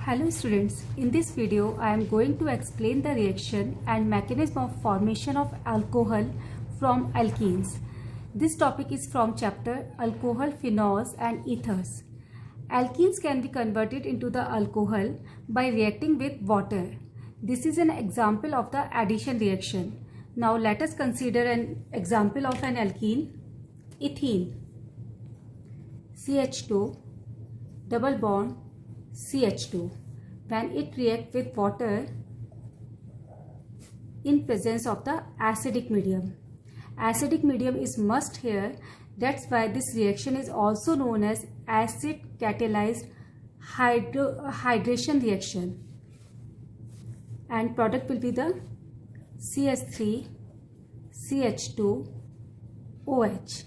Hello students, in this video I am going to explain the reaction and mechanism of formation of alcohol from alkenes. This topic is from chapter Alcohol, Phenols and Ethers. Alkenes can be converted into the alcohol by reacting with water. This is an example of the addition reaction. Now let us consider an example of an alkene, ethene, CH2, double bond, CH2. When it reacts with water in presence of the acidic medium. Acidic medium is must here. That's why this reaction is also known as acid catalyzed hydration reaction. And product will be the CH3, CH2, OH.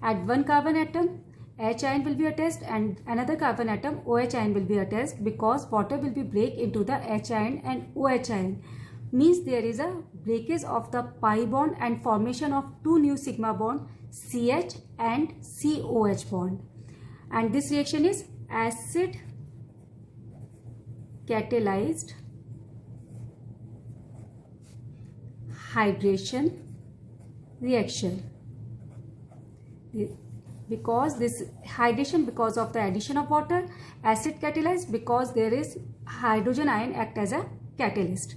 At one carbon atom, H ion will be attached and another carbon atom OH ion will be attached because water will be break into the H ion and OH ion. Means there is a breakage of the pi bond and formation of two new sigma bond CH and COH bond. And this reaction is acid catalyzed hydration reaction. Because this hydration because of the addition of water, acid catalyzed because there is hydrogen ion act as a catalyst.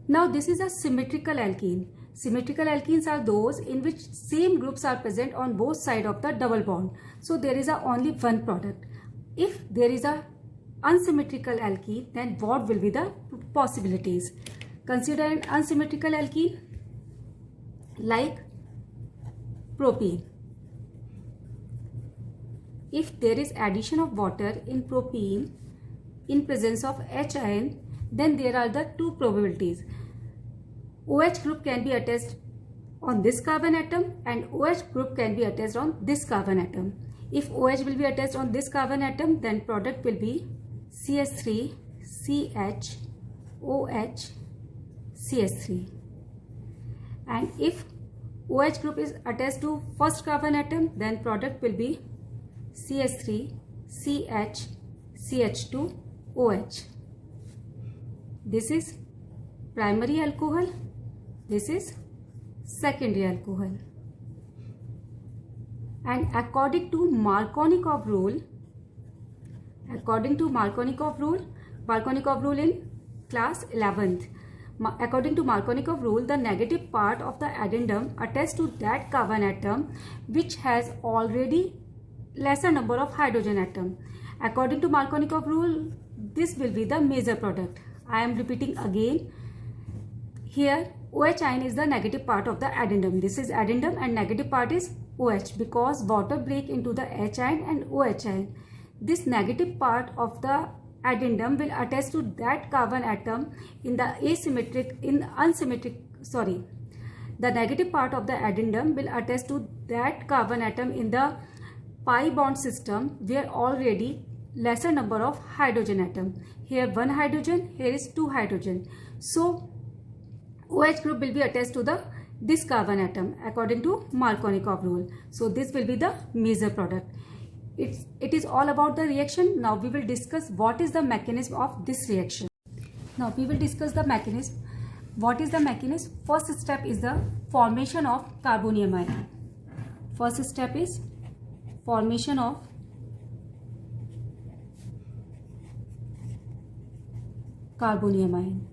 Now this is a symmetrical alkene. Symmetrical alkenes are those in which same groups are present on both sides of the double bond. So there is only one product. If there is a unsymmetrical alkene, then what will be the possibilities? Consider an unsymmetrical alkene like propene. If there is addition of water in propene in presence of H ion, then there are the two probabilities. OH group can be attached on this carbon atom and OH group can be attached on this carbon atom. If OH will be attached on this carbon atom, then product will be CH3, CH, OH, CH3. And if OH group is attached to first carbon atom, then product will be CH3, CH, CH2, OH. This is primary alcohol. This is secondary alcohol. And according to Markovnikov rule, Markovnikov rule in class 11th. According to Markovnikov rule, the negative part of the addendum attached to that carbon atom which has already lesser number of hydrogen atom. According to Markovnikov rule, this will be the major product. I am repeating again. Here OH ion is the negative part of the addendum. This is addendum and negative part is OH because water break into the H ion and OH ion. This negative part of the addendum will attach to that carbon atom in the the negative part of the addendum will attach to that carbon atom in the pi bond system where already lesser number of hydrogen atom. Here one hydrogen, here is two hydrogen. So OH group will be attached to this carbon atom according to Markovnikov rule. So this will be the major product. It is all about the reaction. Now we will discuss what is the mechanism of this reaction. Now we will discuss the mechanism. What is the mechanism? First step is the formation of carbonium ion. First step is formation of carbonium ion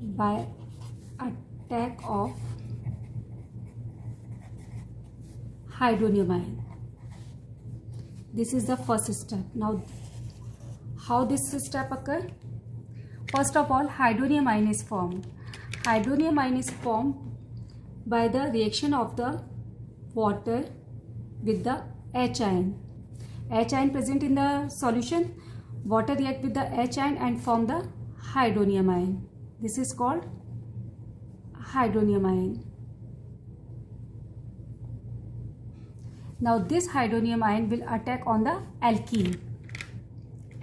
by attack of hydronium ion. This is the first step. Now how this step occur? First of all, hydronium ion is formed. Hydronium ion is formed by the reaction of the water with the H ion. H ion present in the solution, water react with the H ion and form the hydronium ion. This is called hydronium ion. Now this hydronium ion will attack on the alkene.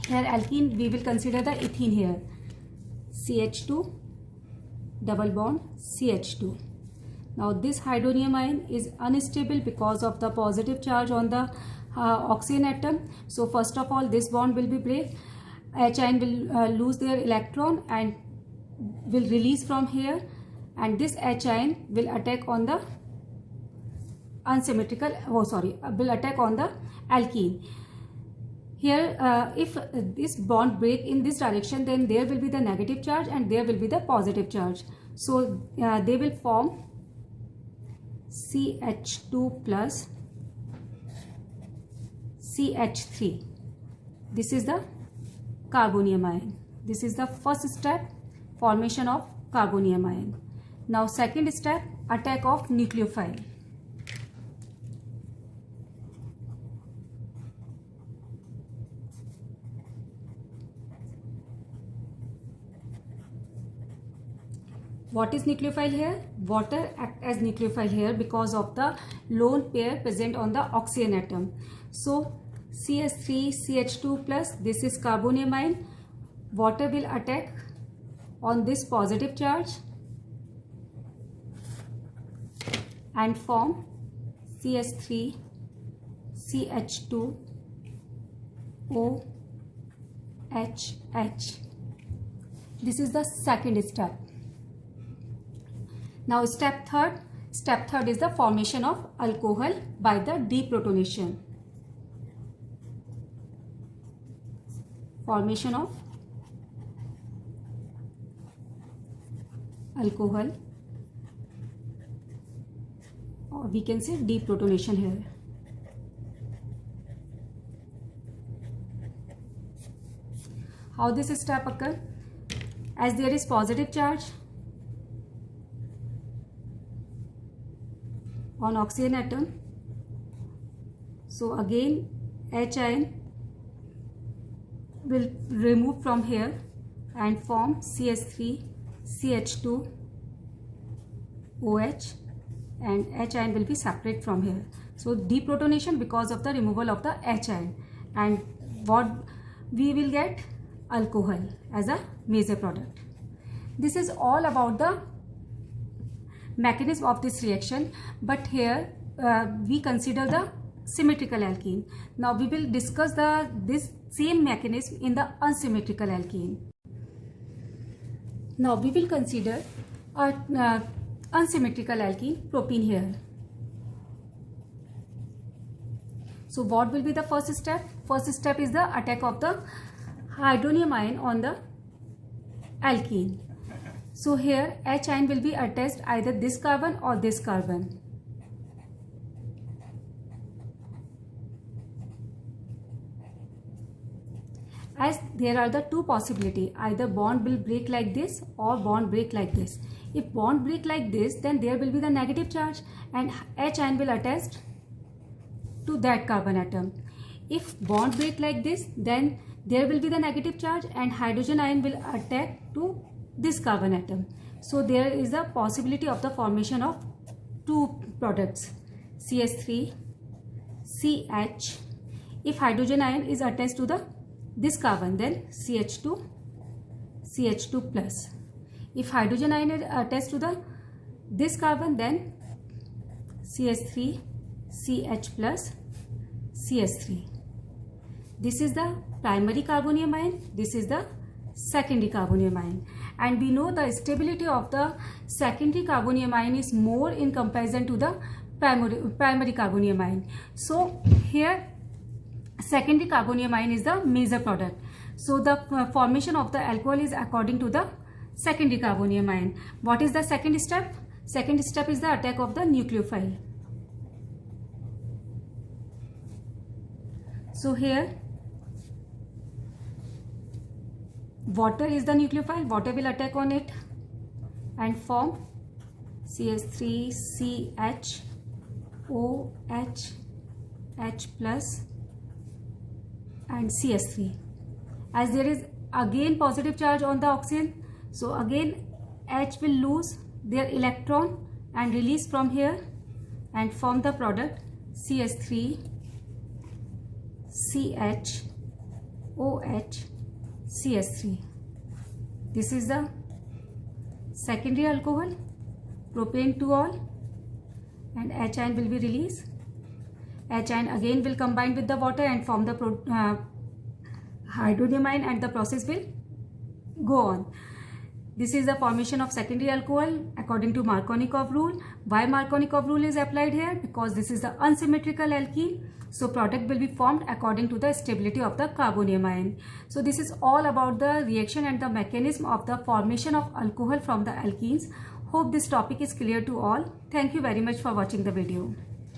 Here alkene we will consider the ethene here. CH2 double bond CH2. Now this hydronium ion is unstable because of the positive charge on the oxygen atom. So first of all, this bond will be break. H ion will lose their electron and will release from here, and this H ion will attack on the unsymmetrical, will attack on the alkene. Here if this bond break in this direction, then there will be the negative charge and there will be the positive charge. So they will form CH2 plus CH3. This is the carbonium ion. This is the first step, formation of carbonium ion. Now second step, attack of nucleophile. What is nucleophile here? Water acts as nucleophile here because of the lone pair present on the oxygen atom. So CH3 CH2 plus, this is carbonium ion. Water will attack on this positive charge and form CH3 CH2 OH. This is the second step. Now step third is the formation of alcohol by the deprotonation. Formation of alcohol, or we can say deprotonation here. How this step occur? As there is positive charge on oxygen atom, so again H ion will remove from here and form CH3 CH2 OH, and H ion will be separate from here. So deprotonation because of the removal of the H ion, and what we will get? Alcohol as a major product. This is all about the mechanism of this reaction, but here we consider the symmetrical alkene. Now we will discuss this same mechanism in the unsymmetrical alkene. Now we will consider a unsymmetrical alkene, propene here. So what will be the first step? First step is the attack of the hydronium ion on the alkene. So here H ion will be attached either this carbon or this carbon. As there are the two possibilities, either bond will break like this or bond break like this. If bond break like this, then there will be the negative charge and H ion will attach to that carbon atom. If bond break like this, then there will be the negative charge and hydrogen ion will attack to this carbon atom. So there is a possibility of the formation of two products, CH3 CH. If hydrogen ion is attached to this carbon, then CH2 plus. If hydrogen ion is attached to this carbon, then CH3 CH plus CH3. This is the primary carbonium ion, this is the secondary carbonium ion, and we know the stability of the secondary carbonium ion is more in comparison to the primary carbonium ion. So here secondary carbonium ion is the major product. So the formation of the alcohol is according to the secondary carbonium ion. What is the second step? Second step is the attack of the nucleophile. So here water is the nucleophile. Water will attack on it and form CH3 CH OH H plus and CH3. As there is again positive charge on the oxygen, so again H will lose their electron and release from here and form the product CH3 CH OH CH3. This is the secondary alcohol, propane 2-ol, and H ion will be released H ion again will combine with the water and form the hydronium ion, and the process will go on. This is the formation of secondary alcohol according to Markovnikov rule. Why Markovnikov rule is applied here? Because this is the unsymmetrical alkene. So product will be formed according to the stability of the carbonium ion. So this is all about the reaction and the mechanism of the formation of alcohol from the alkenes. Hope this topic is clear to all. Thank you very much for watching the video.